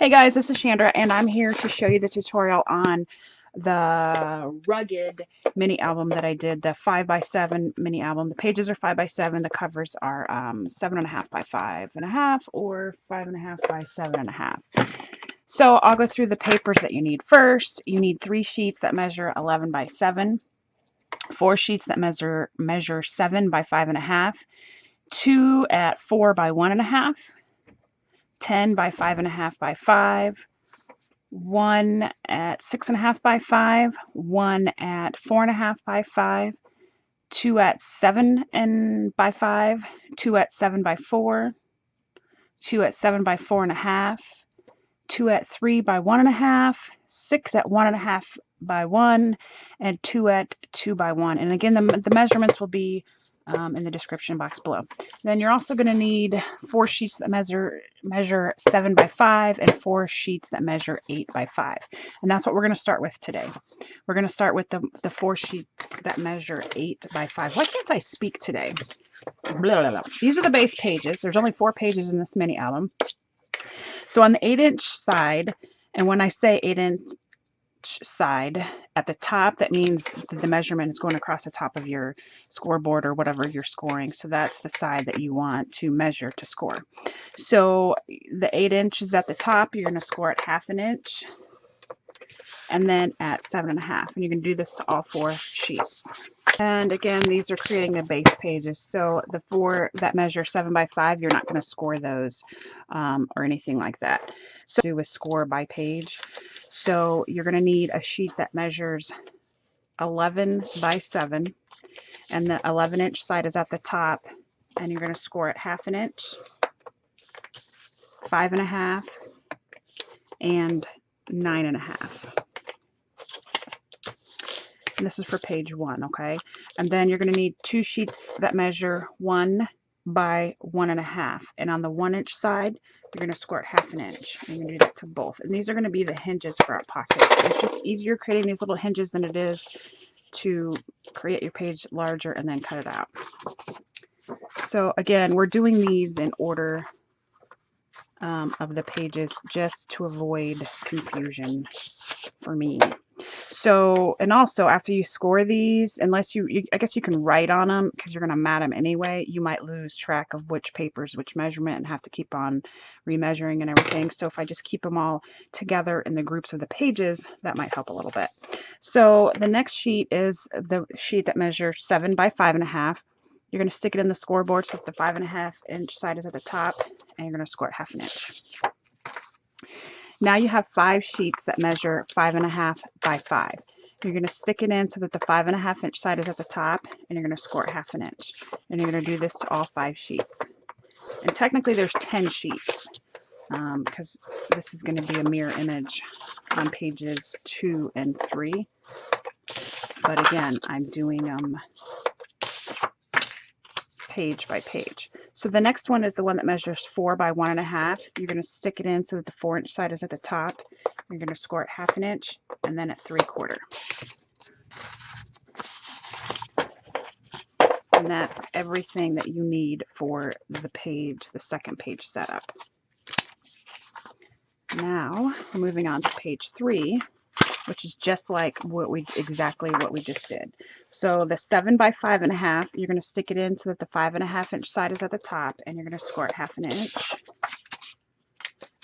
Hey guys, this is Chandra and I'm here to show you the tutorial on the rugged mini album that I did, the 5x7 mini album. The pages are 5x7, the covers are 7.5 by 5.5 or 5.5 by 7.5. So I'll go through the papers that you need first. You need 3 sheets that measure 11 by 7, 4 sheets that measure 7 by 5.5, 2 at 4 by 1.5, 10 by 5.5 by 5, 1 at 6.5 by 5, 1 at 4.5 by 5, 2 at 7 and by 5, 2 at 7 by 4, 2 at 7 by 4.5, 2 at 3 by 1.5, 6 at 1.5 by 1, and 2 at 2 by 1. And again, the measurements will be in the description box below. Then you're also going to need 4 sheets that measure 7 by 5 and 4 sheets that measure 8 by 5. And that's what we're going to start with today. We're going to start with the 4 sheets that measure 8 by 5. Why can't I speak today? Blah, blah, blah. These are the base pages. There's only 4 pages in this mini album. So on the 8-inch side, and when I say 8-inch side, at the top, that means the measurement is going across the top of your scoreboard or whatever you're scoring. So that's the side that you want to measure to score. So the 8 inches at the top, you're going to score at 1/2 inch, and then at 7.5. And you can do this to all 4 sheets. And again, these are creating the base pages. So the 4 that measure 7 by 5, you're not going to score those or anything like that. So do a score by page. So you're going to need a sheet that measures 11 by 7, and the 11-inch side is at the top, and you're going to score at 1/2 inch, 5.5, and 9.5. And this is for page 1, okay? And then you're going to need 2 sheets that measure 1 by 1.5. And on the 1-inch side, you're going to score at 1/2 inch. And you're going to do that to both. And these are going to be the hinges for our pockets. It's just easier creating these little hinges than it is to create your page larger and then cut it out. So again, we're doing these in order of the pages just to avoid confusion for me. So, and also after you score these, unless I guess you can write on them because you're going to mat them anyway, you might lose track of which papers, which measurement, and have to keep on remeasuring and everything. So if I just keep them all together in the groups of the pages, that might help a little bit. So the next sheet is the sheet that measures 7 by 5.5. You're going to stick it in the scoreboard so that the 5.5-inch side is at the top, and you're going to score at 1/2 inch. Now you have 5 sheets that measure 5.5 by 5. You're going to stick it in so that the 5.5-inch side is at the top, and you're going to score at 1/2 inch. And you're going to do this to all 5 sheets. And technically there's 10 sheets because this is going to be a mirror image on pages 2 and 3. But again, I'm doing them page by page. So the next one is the one that measures 4 by 1.5. You're going to stick it in so that the 4-inch side is at the top. You're going to score at 1/2 inch and then at 3/4. And that's everything that you need for the page, the second page setup. Now we're moving on to page 3, which is just like exactly what we just did. So the 7 by 5.5, you're going to stick it in so that the 5.5-inch side is at the top, and you're going to score at 1/2 inch.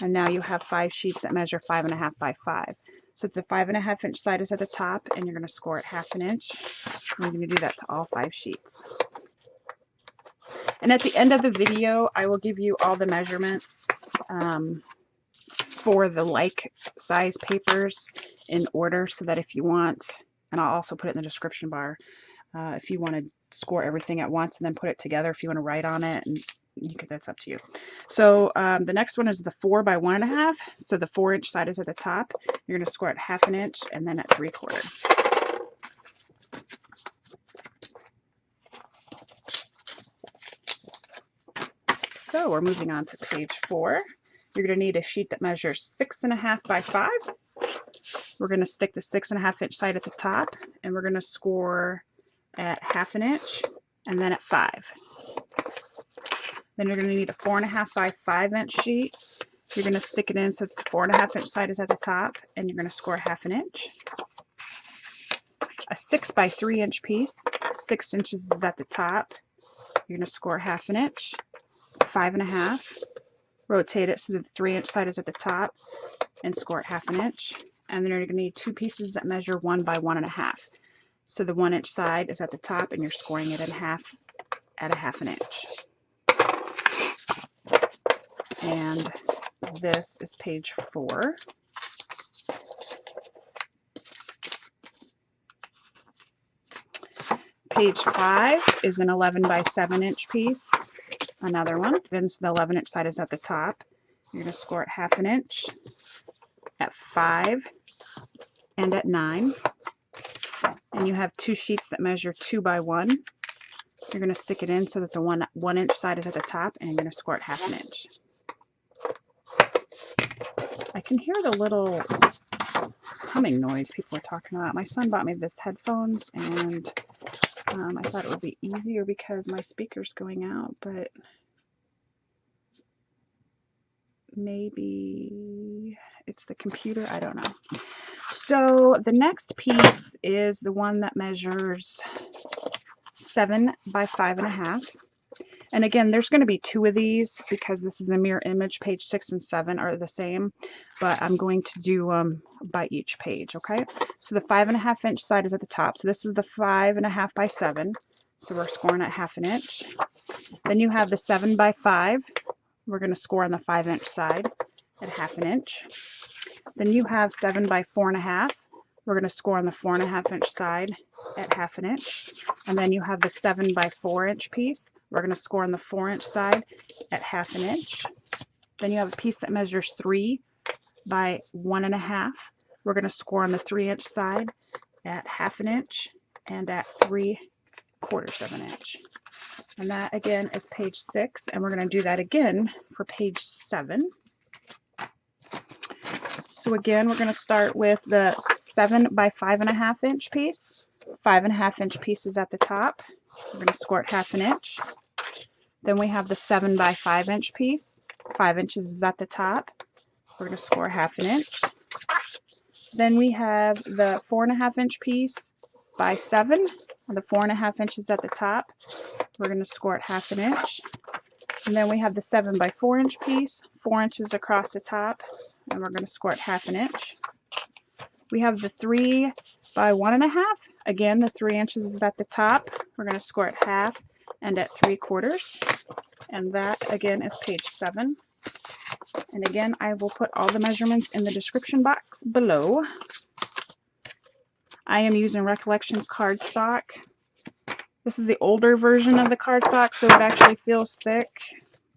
And now you have 5 sheets that measure 5.5 by 5. So the 5.5-inch side is at the top, and you're going to score at 1/2 inch. And you're going to do that to all 5 sheets. And at the end of the video, I will give you all the measurements for the like size papers in order, so that if you want, and I'll also put it in the description bar, if you want to score everything at once and then put it together, if you want to write on it, and that's up to you. So the next one is the 4 by 1.5. So the 4-inch side is at the top. You're going to score at 1/2 inch and then at 3/4. So we're moving on to page 4. You're going to need a sheet that measures 6.5 by 5. We're going to stick the 6.5-inch side at the top, and we're going to score at 1/2 inch and then at 5. Then you're going to need a 4.5 by 5-inch sheet, You're going to stick it in so it's the 4.5 inch side is at the top, and you're going to score 1/2 inch. A 6 by 3 inch piece, 6 inches is at the top. You're going to score 1/2 inch, 5.5. Rotate it so that the 3 inch side is at the top and score it 1/2 inch. And then you're going to need 2 pieces that measure 1 by 1.5. So the 1 inch side is at the top and you're scoring it in half at 1/2 inch. And this is page 4. Page 5 is an 11 by 7 inch piece. Another one. Then the 11 inch side is at the top. You're going to score it 1/2 inch at 5 and at 9. And you have 2 sheets that measure 2 by 1. You're going to stick it in so that the 1 inch side is at the top, and you're going to score it 1/2 inch. I can hear the little humming noise people are talking about. My son bought me this headphones, and I thought it would be easier because my speaker's going out, but maybe it's the computer. I don't know. So the next piece is the one that measures 7 by 5.5. And again, there's going to be 2 of these because this is a mirror image. Page 6 and 7 are the same, but I'm going to do by each page, okay? So the 5.5 inch side is at the top. So this is the 5.5 by 7. So we're scoring at 1/2 inch. Then you have the 7 by 5. We're going to score on the 5 inch side at 1/2 inch. Then you have 7 by 4.5. We're going to score on the 4.5 inch side at 1/2 inch. And then you have the 7 by 4 inch piece. We're going to score on the 4 inch side at 1/2 inch. Then you have a piece that measures 3 by 1.5. We're going to score on the 3 inch side at 1/2 inch and at 3/4 of an inch. And that again is page 6, and we're going to do that again for page 7. So again, we're going to start with the 7 by 5.5 inch piece. 5.5 inch piece is at the top. We're going to score it 1/2 inch. Then we have the 7 by 5 inch piece. 5 inches is at the top. We're going to score 1/2 inch. Then we have the 4.5 inch piece by 7. And the 4.5 inches at the top. We're going to score it 1/2 inch. And then we have the 7 by 4 inch piece, 4 inches across the top, and we're going to score it 1/2 inch. We have the 3 by 1.5. Again, the 3 inches is at the top. We're going to score it 1/2 and at 3/4. And that again is page 7. And again, I will put all the measurements in the description box below. I am using Recollections cardstock. This is the older version of the cardstock, so it actually feels thick.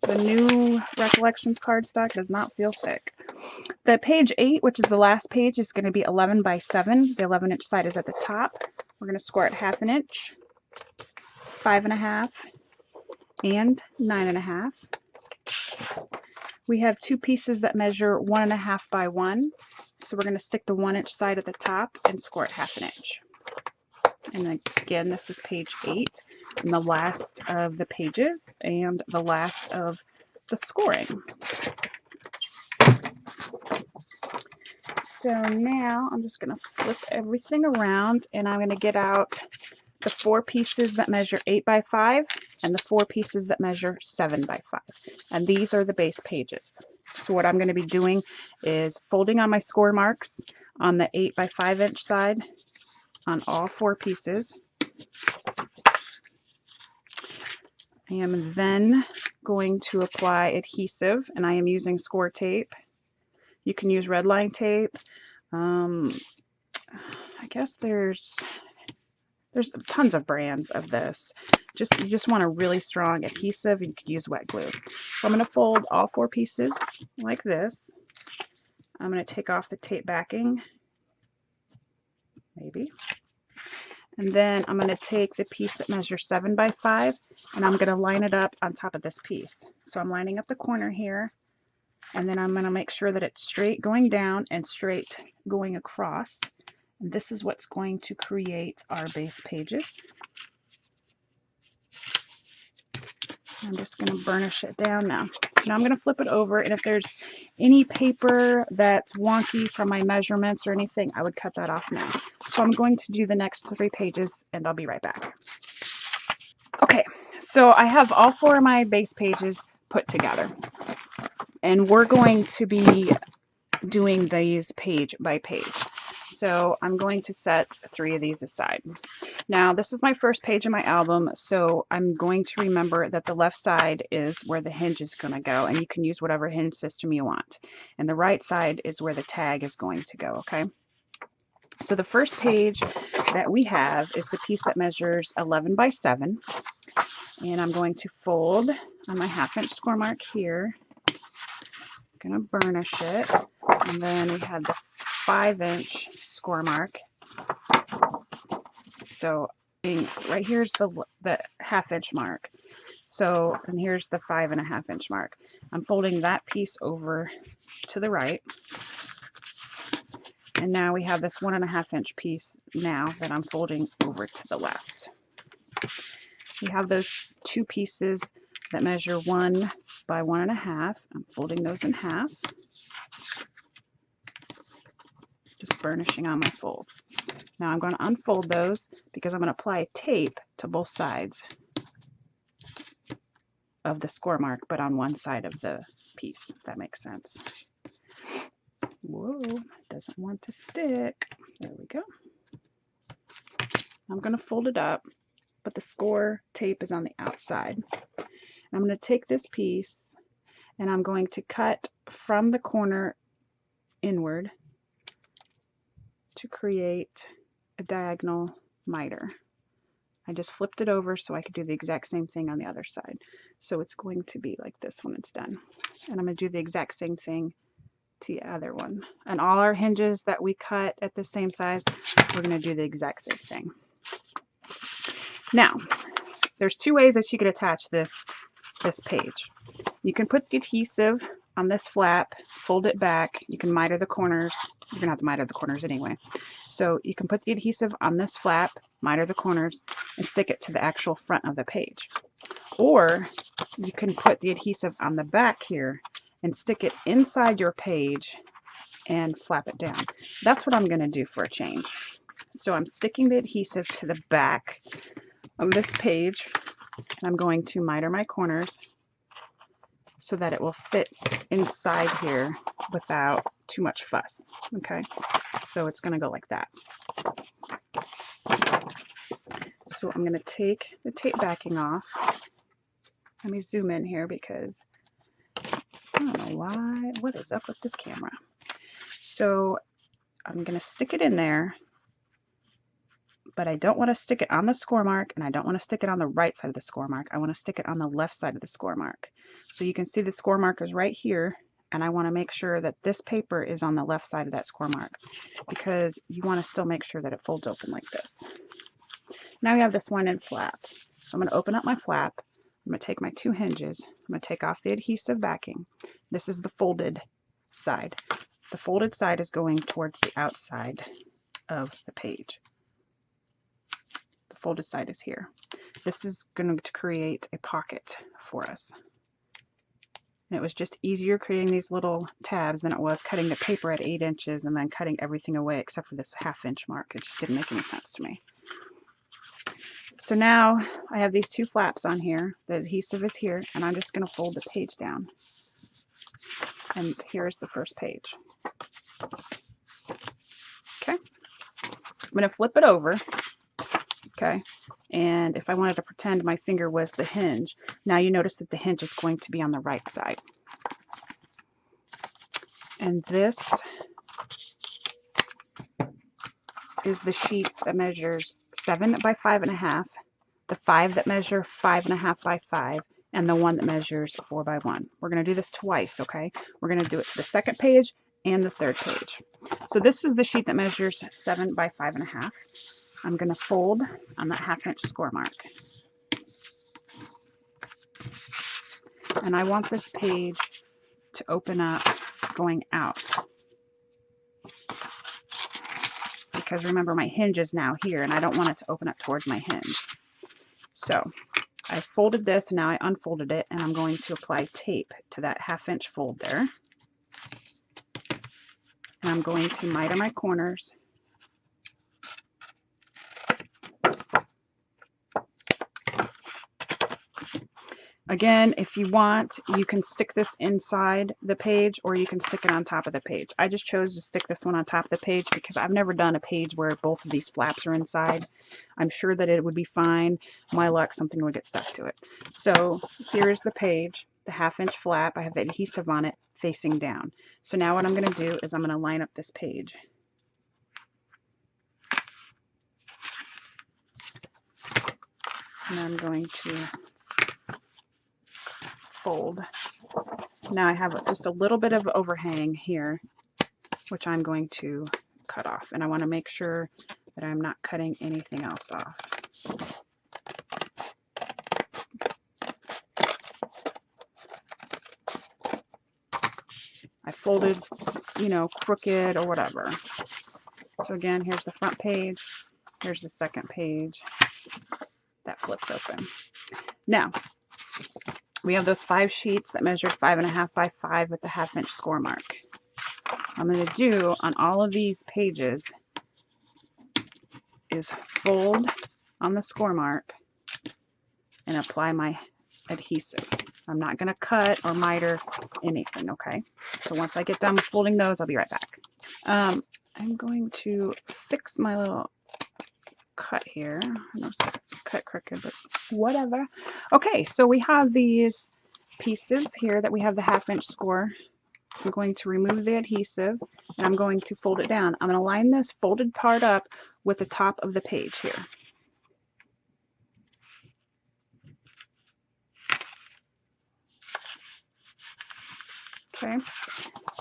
The new Recollections cardstock does not feel thick. The page 8, which is the last page, is going to be 11 by 7. The 11 inch side is at the top. We're going to score it 1/2 inch, 5.5, and 9.5. We have 2 pieces that measure 1.5 by 1. So we're going to stick the 1 inch side at the top and score it 1/2 inch. And again, this is page 8, and the last of the pages and the last of the scoring. So now I'm just going to flip everything around, and I'm going to get out the 4 pieces that measure 8 by 5 and the 4 pieces that measure 7 by 5. And these are the base pages. So what I'm going to be doing is folding on my score marks on the 8 by 5 inch side on all 4 pieces. I am then going to apply adhesive, and I am using score tape. You can use red line tape. I guess there's tons of brands of this. You just want a really strong adhesive. You could use wet glue. So I'm going to fold all 4 pieces like this. I'm going to take off the tape backing, maybe. And then I'm going to take the piece that measures 7 by 5, and I'm going to line it up on top of this piece. So I'm lining up the corner here, and then I'm going to make sure that it's straight going down and straight going across. And this is what's going to create our base pages. I'm just going to burnish it down now. So now I'm going to flip it over, and if there's any paper that's wonky from my measurements or anything, I would cut that off now. So I'm going to do the next 3 pages, and I'll be right back. Okay, so I have all 4 of my base pages put together, and we're going to be doing these page by page. So I'm going to set 3 of these aside. Now this is my first page of my album, so I'm going to remember that the left side is where the hinge is going to go, and you can use whatever hinge system you want. And the right side is where the tag is going to go, okay? So the first page that we have is the piece that measures 11 by 7. And I'm going to fold on my 1/2 inch score mark here. I'm going to burnish it. And then we have the 5 inch score mark. So right here's the 1/2 inch mark. So, and here's the 5 1/2 inch mark. I'm folding that piece over to the right. And now we have this 1 1/2 inch piece now that I'm folding over to the left. We have those 2 pieces that measure 1 by 1 1/2. I'm folding those in half. Just burnishing on my folds. Now I'm going to unfold those because I'm going to apply tape to both sides of the score mark, but on one side of the piece, if that makes sense. Whoa, doesn't want to stick. There we go. I'm going to fold it up, but the score tape is on the outside. I'm going to take this piece and I'm going to cut from the corner inward to create a diagonal miter. I just flipped it over so I could do the exact same thing on the other side. So it's going to be like this when it's done. And I'm going to do the exact same thing to the other one. And all our hinges that we cut at the same size, we're going to do the exact same thing. Now, there's 2 ways that you could attach this page. You can put the adhesive on this flap, fold it back. You can miter the corners. You're going to have to miter the corners anyway. So you can put the adhesive on this flap, miter the corners, and stick it to the actual front of the page. Or you can put the adhesive on the back here and stick it inside your page and flap it down. That's what I'm going to do for a change. So I'm sticking the adhesive to the back of this page, and I'm going to miter my corners so that it will fit inside here without too much fuss. Okay, so it's going to go like that. So I'm going to take the tape backing off. Let me zoom in here because I don't know why. What is up with this camera? So I'm going to stick it in there, but I don't want to stick it on the score mark, and I don't want to stick it on the right side of the score mark. I want to stick it on the left side of the score mark. So you can see the score mark is right here, and I want to make sure that this paper is on the left side of that score mark because you want to still make sure that it folds open like this. Now we have this 1 inch flap. So I'm going to open up my flap. I'm going to take my 2 hinges. I'm going to take off the adhesive backing. This is the folded side. The folded side is going towards the outside of the page. The folded side is here. This is going to create a pocket for us. And it was just easier creating these little tabs than it was cutting the paper at 8 inches and then cutting everything away except for this 1/2 inch mark. It just didn't make any sense to me. So now I have these 2 flaps on here. The adhesive is here, and I'm just going to fold the page down. And here's the first page. Okay. I'm going to flip it over. Okay. And if I wanted to pretend my finger was the hinge, now you notice that the hinge is going to be on the right side. And this is the sheet that measures 7 by 5 1/2, the 5 that measure 5 1/2 by 5, and the 1 that measures 4 by 1. We're going to do this twice, okay? We're going to do it to the second page and the third page. So this is the sheet that measures 7 by 5 1/2. I'm going to fold on that 1/2 inch score mark. And I want this page to open up going out. Because remember, my hinge is now here, and I don't want it to open up towards my hinge. So I folded this, and now I unfolded it, and I'm going to apply tape to that 1/2 inch fold there. And I'm going to miter my corners. Again, if you want, you can stick this inside the page or you can stick it on top of the page. I just chose to stick this one on top of the page because I've never done a page where both of these flaps are inside. I'm sure that it would be fine. My luck, something would get stuck to it. So here's the page, the 1/2 inch flap. I have adhesive on it facing down. So now what I'm going to do is I'm going to line up this page. And I'm going to fold. Now I have just a little bit of overhang here, which I'm going to cut off. And I want to make sure that I'm not cutting anything else off. I folded, you know, crooked or whatever. So again, here's the front page. Here's the second page. That flips open. Now, we have those 5 sheets that measured 5.5 by 5 with the 1/2 inch score mark. I'm going to do on all of these pages is fold on the score mark and apply my adhesive. I'm not going to cut or miter anything, okay? So once I get done with folding those, I'll be right back. I'm going to fix my little cut here. I know it's cut crooked, but whatever. Okay, so we have these pieces here that we have the 1/2 inch score. I'm going to remove the adhesive and I'm going to fold it down. I'm going to line this folded part up with the top of the page here. Okay,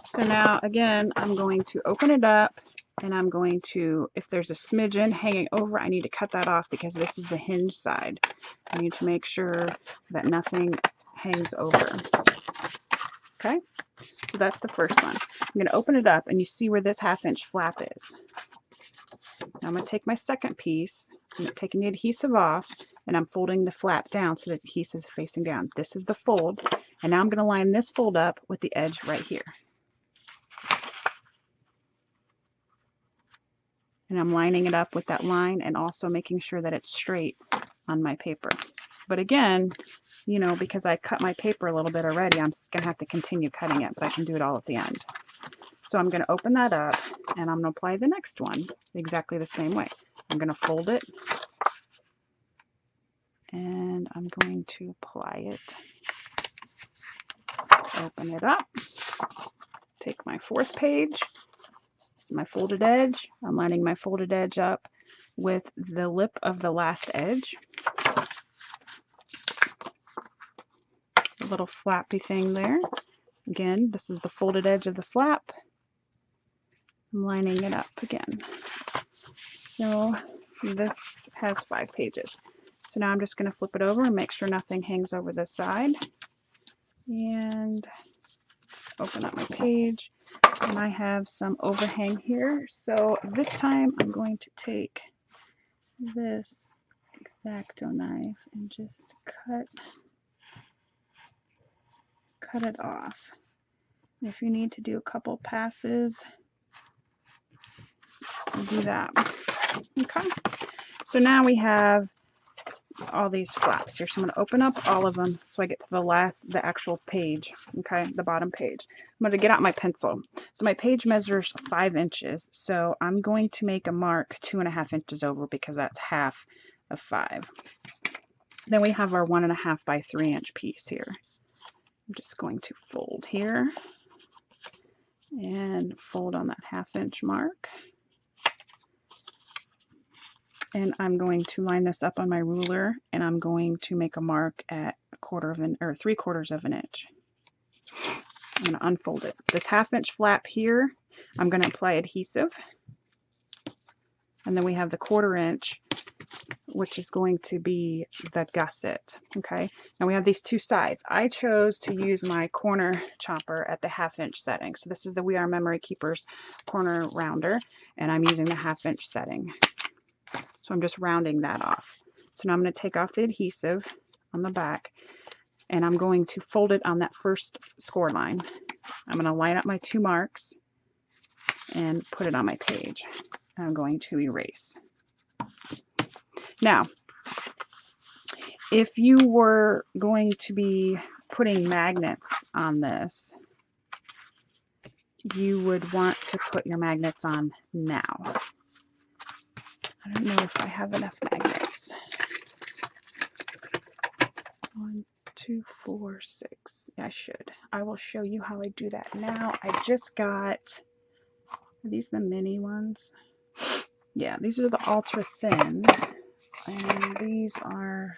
so now again, I'm going to open it up and I'm going to, if there's a smidgen hanging over, I need to cut that off because this is the hinge side. I need to make sure that nothing hangs over. Okay, so that's the first one. I'm going to open it up and you see where this 1/2 inch flap is. Now I'm going to take my second piece, I'm taking the adhesive off, and I'm folding the flap down so the adhesive is facing down. This is the fold, and now I'm going to line this fold up with the edge right here. And I'm lining it up with that line and also making sure that it's straight on my paper. But again, you know, because I cut my paper a little bit already, I'm just going to have to continue cutting it, but I can do it all at the end. So I'm going to open that up and I'm going to apply the next one exactly the same way. I'm going to fold it and I'm going to apply it. Open it up. Take my 4th page. This is my folded edge. I'm lining my folded edge up with the lip of the last edge. A little flappy thing there. Again, this is the folded edge of the flap. I'm lining it up again. So this has 5 pages. So now I'm just going to flip it over and make sure nothing hangs over this side. And open up my page. And I have some overhang here. So this time I'm going to take this X-Acto knife and just cut it off. If you need to do a couple passes, do that. Okay, so now we have all these flaps here. So I'm going to open up all of them so I get to the actual page, okay, the bottom page. I'm going to get out my pencil. So my page measures 5 inches, so I'm going to make a mark 2.5 inches over because that's half of 5. Then we have our 1.5 by 3 inch piece here. I'm just going to fold here and fold on that 1/2 inch mark. And I'm going to line this up on my ruler and I'm going to make a mark at 3/4 of an inch. I'm going to unfold it. This 1/2 inch flap here, I'm going to apply adhesive. And then we have the 1/4 inch, which is going to be the gusset. Okay, now we have these 2 sides. I chose to use my corner chopper at the 1/2 inch setting. So this is the We Are Memory Keepers corner rounder, and I'm using the 1/2 inch setting. So I'm just rounding that off. So now I'm going to take off the adhesive. on the back, and I'm going to fold it on that first score line. I'm going to line up my 2 marks and put it on my page. I'm going to erase. Now, if you were going to be putting magnets on this, you would want to put your magnets on now. I don't know if I have enough magnets. 1, 2, 4, 6. Yeah, I should. I will show you how I do that now. I just got, are these the mini ones? Yeah, these are the ultra thin, and these are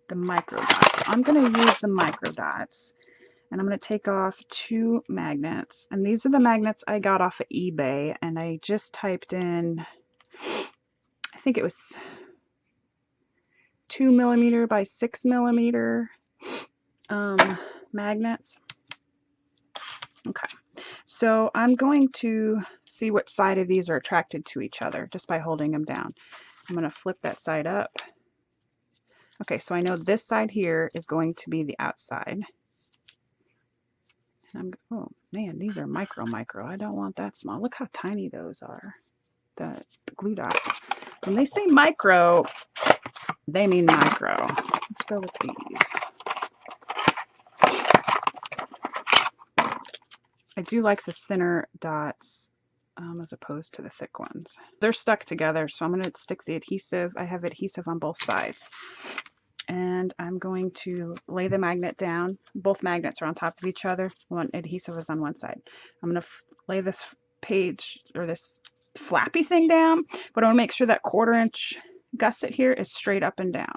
the micro dots. So I'm going to use the micro dots, and I'm going to take off 2 magnets. And these are the magnets I got off of eBay, and I just typed in, I think it was 2mm by 6mm magnets. Okay, so I'm going to see which side of these are attracted to each other just by holding them down. I'm going to flip that side up. Okay, so I know this side here is going to be the outside. And oh man, these are micro. I don't want that small. Look how tiny those are, the glue dots. When they say micro, they mean micro. Let's go with these. I do like the thinner dots as opposed to the thick ones. They're stuck together, so I'm going to stick the adhesive. I have adhesive on both sides. And I'm going to lay the magnet down. Both magnets are on top of each other. One adhesive is on one side. I'm going to lay this page, or this flappy thing down, but I want to make sure that 1/4 inch gusset here is straight up and down.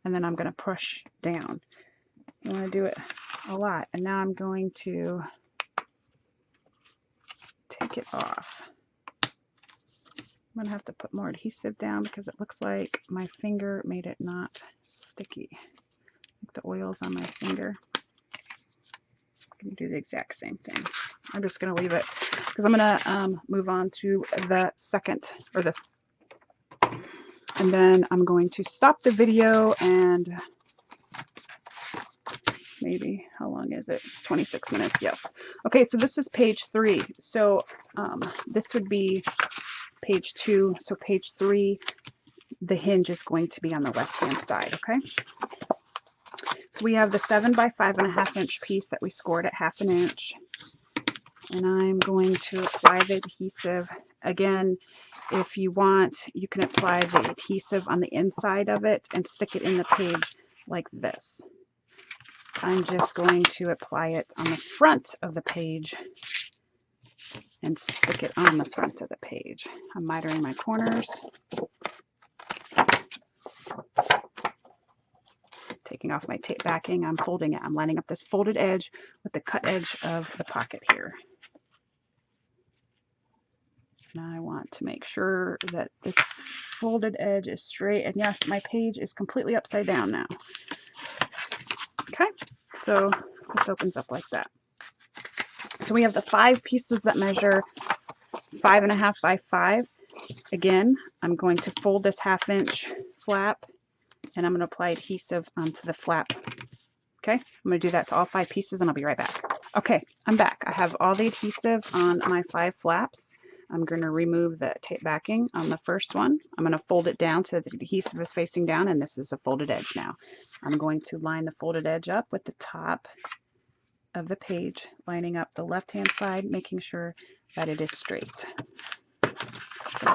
And then I'm going to push down. You want to do it a lot. And now I'm going to take it off. I'm going to have to put more adhesive down because it looks like my finger made it not sticky. Like the oil's on my finger. I'm going to do the exact same thing. I'm just going to leave it because I'm going to move on to the second, or this. And then I'm going to stop the video and maybe, how long is it? It's 26 minutes, yes. Okay, so this is page 3. So this would be page 2. So page 3, the hinge is going to be on the left-hand side, okay? So we have the 7 by 5.5 inch piece that we scored at 1/2 inch. And I'm going to apply the adhesive. Again, if you want, you can apply the adhesive on the inside of it and stick it in the page like this. I'm just going to apply it on the front of the page and stick it on the front of the page. I'm mitering my corners. Taking off my tape backing, I'm folding it. I'm lining up this folded edge with the cut edge of the pocket here. Now I want to make sure that this folded edge is straight. And yes, my page is completely upside down now. Okay, so this opens up like that. So we have the 5 pieces that measure 5.5 by 5. Again, I'm going to fold this 1/2 inch flap, and I'm going to apply adhesive onto the flap. Okay, I'm going to do that to all 5 pieces, and I'll be right back. Okay, I'm back. I have all the adhesive on my 5 flaps. I'm going to remove the tape backing on the first one. I'm going to fold it down so that the adhesive is facing down, and this is a folded edge now. I'm going to line the folded edge up with the top of the page, lining up the left-hand side, making sure that it is straight.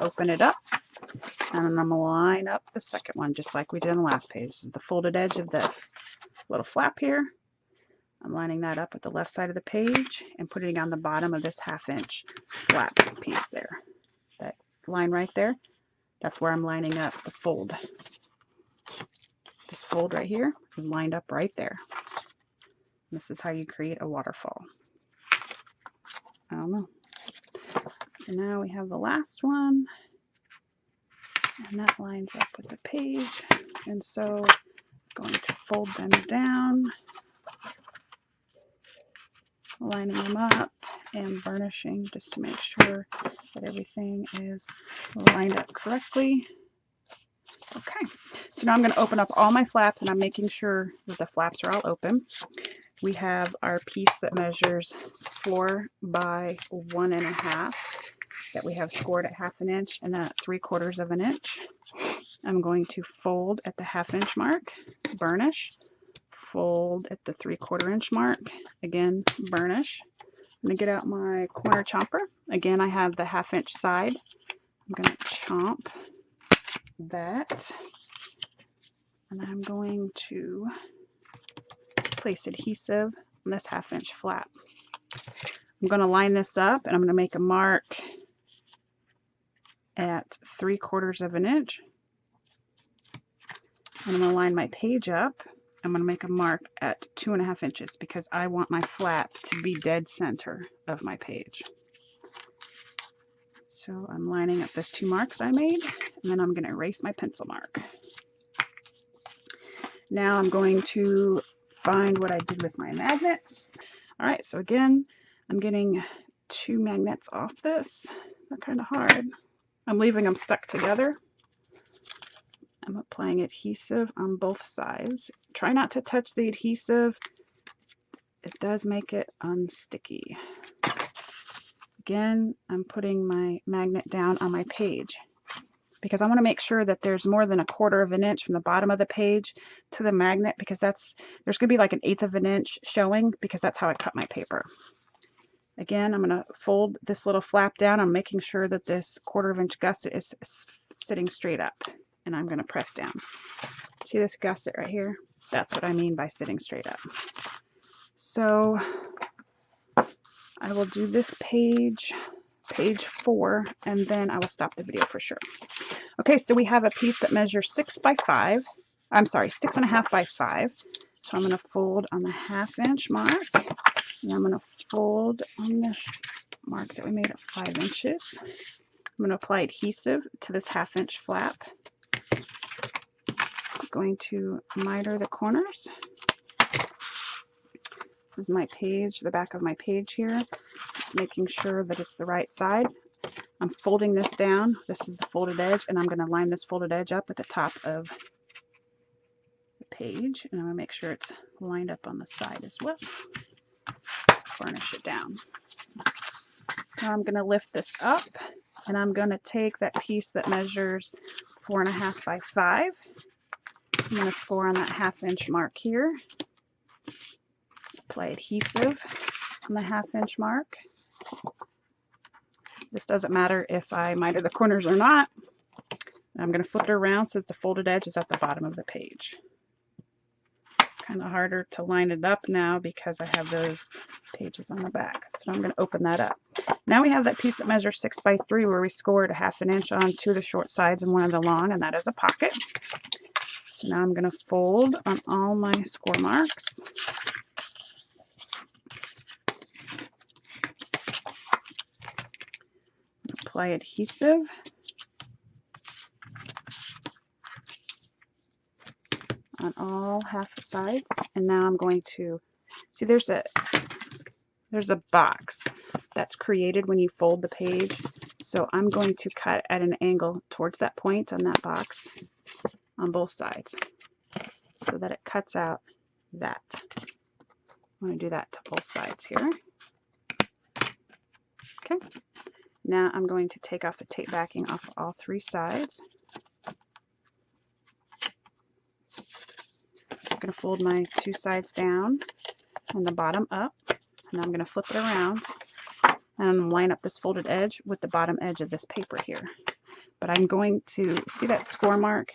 Open it up, and I'm going to line up the second one just like we did on the last page. This is the folded edge of the little flap here. I'm lining that up with the left side of the page and putting it on the bottom of this 1/2 inch flap piece there. That line right there, that's where I'm lining up the fold. This fold right here is lined up right there. This is how you create a waterfall. I don't know. So now we have the last one, and that lines up with the page. And so I'm going to fold them down, lining them up and burnishing just to make sure that everything is lined up correctly. Okay, so now I'm going to open up all my flaps, and I'm making sure that the flaps are all open. We have our piece that measures 4 by 1.5 that we have scored at 1/2 inch and then at 3/4 of an inch. I'm going to fold at the 1/2 inch mark, burnish, fold at the 3/4 inch mark, again burnish. I'm going to get out my corner chomper. Again, I have the 1/2 inch side. I'm going to chomp that, and I'm going to place adhesive on this 1/2 inch flap. I'm going to line this up, and I'm going to make a mark at 3/4 of an inch. And I'm going to line my page up. I'm going to make a mark at 2.5 inches because I want my flap to be dead center of my page. So I'm lining up those 2 marks I made, and then I'm going to erase my pencil mark. Now I'm going to find what I did with my magnets. All right, so again, I'm getting 2 magnets off this. They're kind of hard. I'm leaving them stuck together. I'm applying adhesive on both sides. Try not to touch the adhesive. It does make it unsticky. Again, I'm putting my magnet down on my page because I want to make sure that there's more than 1/4 of an inch from the bottom of the page to the magnet, because there's going to be like 1/8 of an inch showing, because that's how I cut my paper. Again, I'm going to fold this little flap down. I'm making sure that this 1/4 inch gusset is sitting straight up, and I'm going to press down. See this gusset right here? That's what I mean by sitting straight up. So I will do this page 4, and then I will stop the video for sure. Okay, so we have a piece that measures 6 by 5. I'm sorry, 6.5 by 5. So I'm going to fold on the 1/2 inch mark, and I'm going to fold on this mark that we made at 5 inches. I'm going to apply adhesive to this 1/2 inch flap. I'm going to miter the corners. This is my page, the back of my page here. Just making sure that it's the right side. I'm folding this down. This is the folded edge, and I'm going to line this folded edge up at the top of the page, and I'm going to make sure it's lined up on the side as well. Burnish it down. Now I'm going to lift this up, and I'm going to take that piece that measures 4.5 by 5. I'm going to score on that 1/2 inch mark here. Apply adhesive on the 1/2 inch mark. This doesn't matter if I miter the corners or not. I'm going to flip it around so that the folded edge is at the bottom of the page. It's kind of harder to line it up now because I have those pages on the back. So I'm going to open that up. Now we have that piece that measures 6 by 3 where we scored 1/2 inch on 2 of the short sides and 1 of the long, and that is a pocket. So now I'm going to fold on all my score marks. Apply adhesive. On all 1/2 sides, and now I'm going to see there's a box that's created when you fold the page, so I'm going to cut at an angle towards that point on that box on both sides so that it cuts out that. I'm going to do that to both sides here. Okay, now I'm going to take off the tape backing off all 3 sides. I'm going to fold my 2 sides down and the bottom up, and I'm going to flip it around and line up this folded edge with the bottom edge of this paper here. But I'm going to see that score mark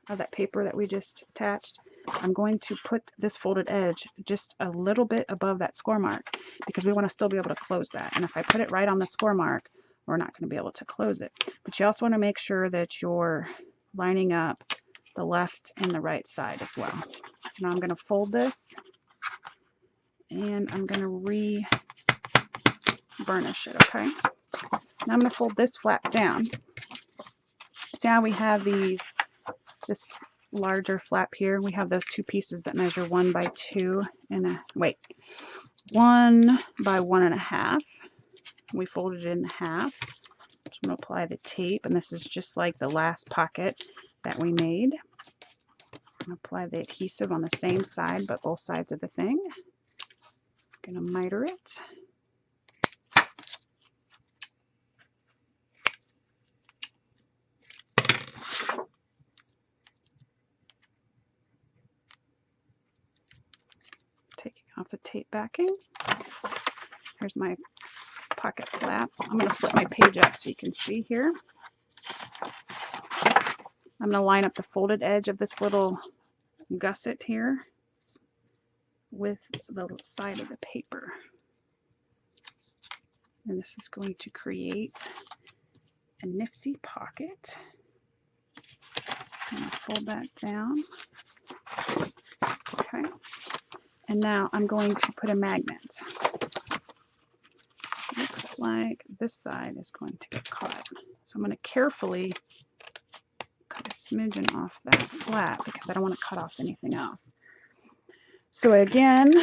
of that paper that we just attached. I'm going to put this folded edge just a little bit above that score mark because we want to still be able to close that. And if I put it right on the score mark, we're not going to be able to close it. But you also want to make sure that you're lining up the left and the right side as well. So now I'm going to fold this, and I'm going to re-burnish it, okay? Now I'm going to fold this flap down. So now we have this larger flap here. We have those 2 pieces that measure 1 by 2 and 1 by 1.5. We folded it in half. So I'm going to apply the tape, and this is just like the last pocket that we made. Apply the adhesive on the same side, but both sides of the thing. I'm going to miter it. Taking off the tape backing. Here's my pocket flap. I'm going to flip my page up so you can see here. I'm going to line up the folded edge of this little gusset here with the side of the paper. And this is going to create a nifty pocket. I'm going to fold that down. Okay. And now I'm going to put a magnet. Looks like this side is going to get caught. So I'm going to carefully cut a smidgen off that flap because I don't want to cut off anything else. So again,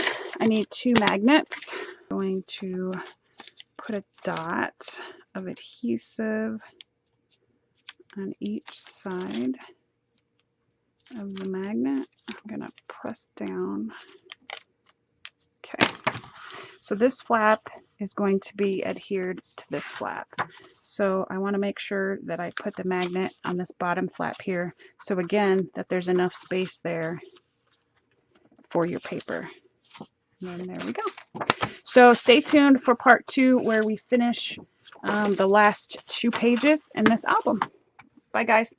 I need 2 magnets. I'm going to put a dot of adhesive on each side of the magnet. I'm going to press down. Okay. So this flap is going to be adhered to this flap. So I want to make sure that I put the magnet on this bottom flap here. So again, that there's enough space there for your paper. And there we go. So stay tuned for part 2 where we finish the last 2 pages in this album. Bye guys.